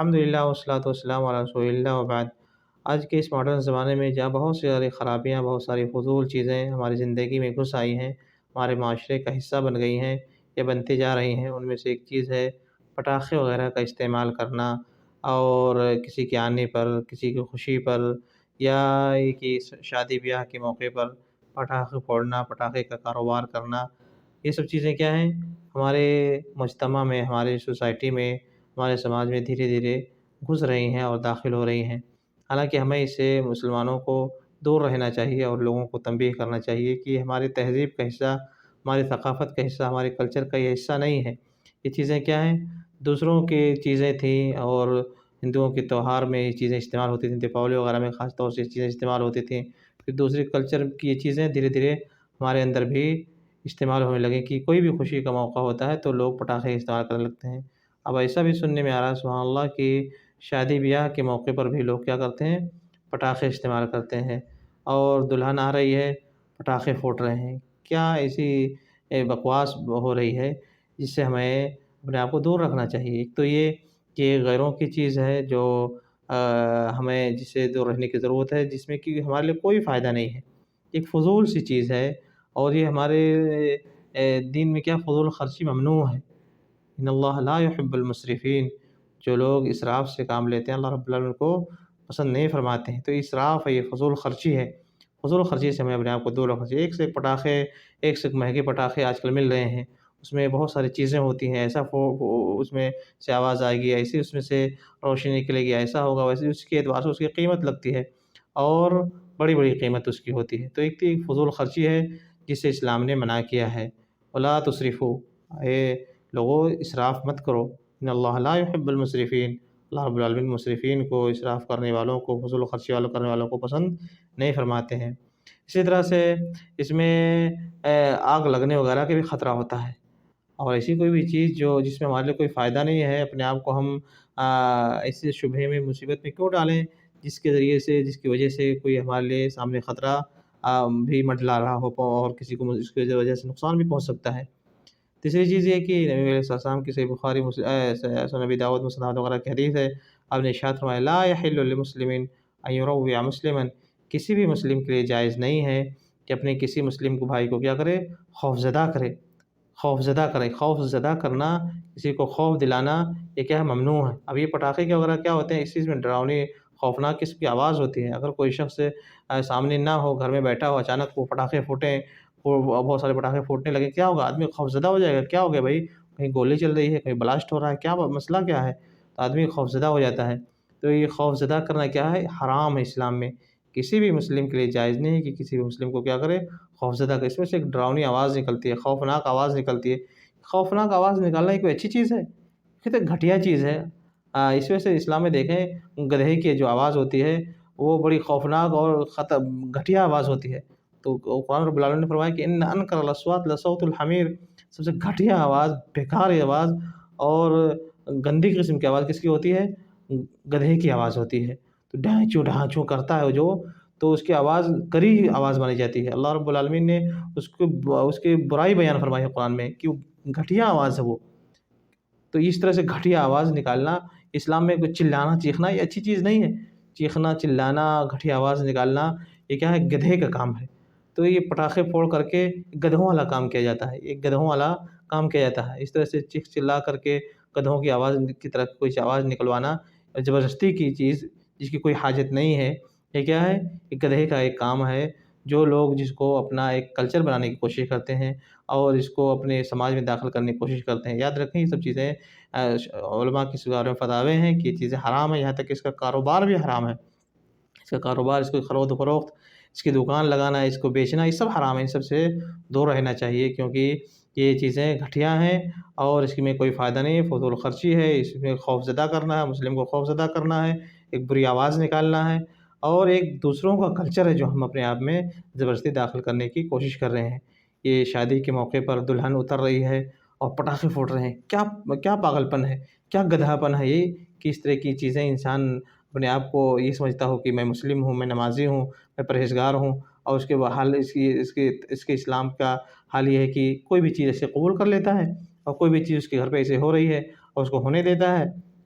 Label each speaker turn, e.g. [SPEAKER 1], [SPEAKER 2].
[SPEAKER 1] الحمدللہ والصلاۃ والسلام علی رسول اللہ وبعد۔ آج کے اس ماڈرن زمانے میں جہاں بہت ساری خرابیاں، بہت ساری فضول چیزیں ہماری زندگی میں گھس آئی ہیں، ہمارے معاشرے کا حصہ بن گئی ہیں یا بنتی جا رہی ہیں، ان میں سے ایک چیز ہے پٹاخے وغیرہ کا استعمال کرنا، اور کسی کے آنے پر، کسی کی خوشی پر، یا یہ کہ شادی بیاہ کے موقع پر پٹاخے پھوڑنا، پٹاخے کا کاروبار کرنا۔ یہ سب چیزیں کیا ہیں، ہمارے مجتمع میں، ہماری سوسائٹی میں، ہمارے سماج میں دھیرے دھیرے گھس رہی ہیں اور داخل ہو رہی ہیں۔ حالانکہ ہمیں اس سے مسلمانوں کو دور رہنا چاہیے اور لوگوں کو تنبیہ کرنا چاہیے کہ ہماری تہذیب کا حصہ، ہماری ثقافت کا حصہ، ہمارے کلچر کا یہ حصہ نہیں ہے۔ یہ چیزیں کیا ہیں، دوسروں کی چیزیں تھیں، اور ہندوؤں کے تہوار میں یہ چیزیں استعمال ہوتی تھیں، دیپاولی وغیرہ میں خاص طور سے یہ چیزیں استعمال ہوتی تھیں۔ پھر دوسرے کلچر کی یہ چیزیں دھیرے دھیرے ہمارے اندر بھی استعمال ہونے لگیں کہ کوئی بھی خوشی کا موقع ہوتا ہے تو لوگ پٹاخے استعمال کرنے لگتے ہیں۔ اب ایسا بھی سننے میں آ رہا ہے سبحان اللہ کہ شادی بیاہ کے موقع پر بھی لوگ کیا کرتے ہیں، پٹاخے استعمال کرتے ہیں، اور دلہن آ رہی ہے پٹاخے پھوڑ رہے ہیں۔ کیا ایسی بکواس ہو رہی ہے جس سے ہمیں اپنے آپ کو دور رکھنا چاہیے۔ ایک تو یہ کہ غیروں کی چیز ہے جو ہمیں جس سے دور رہنے کی ضرورت ہے، جس میں کہ ہمارے لیے کوئی فائدہ نہیں ہے، ایک فضول سی چیز ہے، اور یہ ہمارے دین میں کیا فضول خرچی ممنوع ہے۔ ان اللہ لا يحب المسرفین، جو لوگ اسراف سے کام لیتے ہیں اللہ رب العالمین کو پسند نہیں فرماتے ہیں۔ تو اسراف ہے، یہ فضول خرچی ہے، فضول خرچی سے ہمیں اپنے آپ کو دور رکھنا چاہیے۔ ایک سے ایک پٹاخے، ایک سے ایک مہنگے پٹاخے آج کل مل رہے ہیں، اس میں بہت ساری چیزیں ہوتی ہیں، ایسا اس میں سے آواز آئے گی، ایسی اس میں سے روشنی نکلے گی، ایسا ہوگا، ویسے اس کے اعتبار سے اس کی قیمت لگتی ہے، اور بڑی بڑی قیمت اس کی ہوتی ہے۔ تو ایک فضول خرچی ہے جسے اسلام نے منع کیا ہے۔ ولا تسرفوا، اے لوگوں اسراف مت کرو، ان اللہ لا يحب المسرفین، اللہ رب العالمین مصرفین کو، اسراف کرنے والوں کو، فضول خرچی والوں کرنے والوں کو پسند نہیں فرماتے ہیں۔ اسی طرح سے اس میں آگ لگنے وغیرہ کے بھی خطرہ ہوتا ہے، اور ایسی کوئی بھی چیز جس میں ہمارے لیے کوئی فائدہ نہیں ہے، اپنے آپ کو ہم ایسے شبہے میں، مصیبت میں کیوں ڈالیں جس کے ذریعے سے، جس کی وجہ سے کوئی ہمارے لیے سامنے خطرہ بھی منڈلا رہا ہو، اور کسی کو اس کی وجہ سے نقصان بھی پہنچ سکتا ہے۔ تیسری چیز یہ کہ نبی علیہ السلام کی صحیح بخاری، سنن ابی داؤد، مسند وغیرہ کی حدیث ہے، آپ نے ارشاد فرمایا لا یحل للمسلم ان یروع مسلما، کسی بھی مسلم کے لیے جائز نہیں ہے کہ اپنے کسی مسلم کو، بھائی کو کیا کرے، خوف زدہ کرے، خوف زدہ کرے۔ خوف زدہ کرنا، کسی کو خوف دلانا، یہ کیا ہے، ممنوع ہے۔ اب یہ پٹاخے کے وغیرہ کیا ہوتے ہیں، اس چیز میں ڈراؤنی، خوفناک قسم کی آواز ہوتی ہے۔ اگر کوئی شخص سامنے نہ ہو، گھر میں بیٹھا ہو، اچانک وہ پٹاخے پھوٹیں، وہ بہت سارے پٹاخے پھوٹنے لگے، کیا ہوگا، آدمی خوفزدہ ہو جائے گا، کیا ہو گیا بھائی، کہیں گولی چل رہی ہے، کہیں بلاسٹ ہو رہا ہے، کیا مسئلہ کیا ہے، تو آدمی خوفزدہ ہو جاتا ہے۔ تو یہ خوفزدہ کرنا کیا ہے، حرام ہے اسلام میں، کسی بھی مسلم کے لیے جائز نہیں ہے کہ کسی بھی مسلم کو کیا کرے، خوفزدہ کرے۔ اس میں سے ایک ڈراؤنی آواز نکلتی ہے، خوفناک آواز نکلتی ہے۔ خوفناک آواز نکالنا یہ کوئی اچھی چیز ہے؟ یہ تو گھٹیا چیز ہے۔ اس وجہ سے اسلام میں دیکھیں، گدھے کی جو آواز ہوتی ہے وہ بڑی خوفناک اور گھٹیا آواز ہوتی ہے۔ تو قرآن رب العالمین نے فرمایا کہ ان انکر الاصوات لصوت الحمیر، سب سے گھٹیا آواز، بیکار آواز اور گندی قسم کی آواز کس کی ہوتی ہے، گدھے کی آواز ہوتی ہے۔ تو ڈھانچو ڈھانچو کرتا ہے جو، تو اس کی آواز کری آواز مانی جاتی ہے۔ اللہ رب العالمین نے اس کی برائی بیان فرمائی ہے قرآن میں کہ گھٹیا آواز ہے وہ۔ تو اس طرح سے گھٹیا آواز نکالنا اسلام میں، کوئی چلانا چیخنا یہ اچھی چیز نہیں ہے۔ چیخنا، چلانا، گھٹیا آواز نکالنا یہ کیا ہے، گدھے کا کام ہے۔ تو یہ پٹاخے پھوڑ کر کے گدھوں والا کام کیا جاتا ہے، ایک گدھوں والا کام کیا جاتا ہے۔ اس طرح سے چیخ چلا کر کے گدھوں کی آواز کی طرح کوئی آواز نکلوانا، زبردستی کی چیز جس کی کوئی حاجت نہیں ہے، یہ کیا ہے، یہ گدھے کا ایک کام ہے۔ جو لوگ جس کو اپنا ایک کلچر بنانے کی کوشش کرتے ہیں اور اس کو اپنے سماج میں داخل کرنے کی کوشش کرتے ہیں، یاد رکھیں یہ سب چیزیں علماء کے اس بارے میں فتاوے ہیں کہ یہ چیزیں حرام ہیں، یہاں تک کہ اس کا کاروبار بھی حرام ہے۔ اس کا کاروبار، اس کو خرید و فروخت، اس کی دکان لگانا، اس کو بیچنا، یہ سب حرام ہے۔ ان سب سے دور رہنا چاہیے، کیونکہ یہ چیزیں گھٹیا ہیں اور اس میں کوئی فائدہ نہیں ہے، فضول خرچی ہے، اس میں خوف زدہ کرنا ہے، مسلم کو خوف زدہ کرنا ہے، ایک بری آواز نکالنا ہے، اور ایک دوسروں کا کلچر ہے جو ہم اپنے آپ میں زبردستی داخل کرنے کی کوشش کر رہے ہیں۔ یہ شادی کے موقع پر دلہن اتر رہی ہے اور پٹاخے پھوٹ رہے ہیں، کیا پاگل پن ہے، کیا گدھا پن ہے یہ کہ اس طرح کی چیزیں انسان اپنے آپ کو یہ سمجھتا ہو کہ میں مسلم ہوں، میں نمازی ہوں، میں پرہیزگار ہوں، اور اس کے حال اس کے اسلام کا حال یہ ہے کہ کوئی بھی چیز ایسے قبول کر لیتا ہے، اور کوئی بھی چیز اس کے گھر پہ ایسے ہو رہی ہے اور اس کو ہونے دیتا ہے۔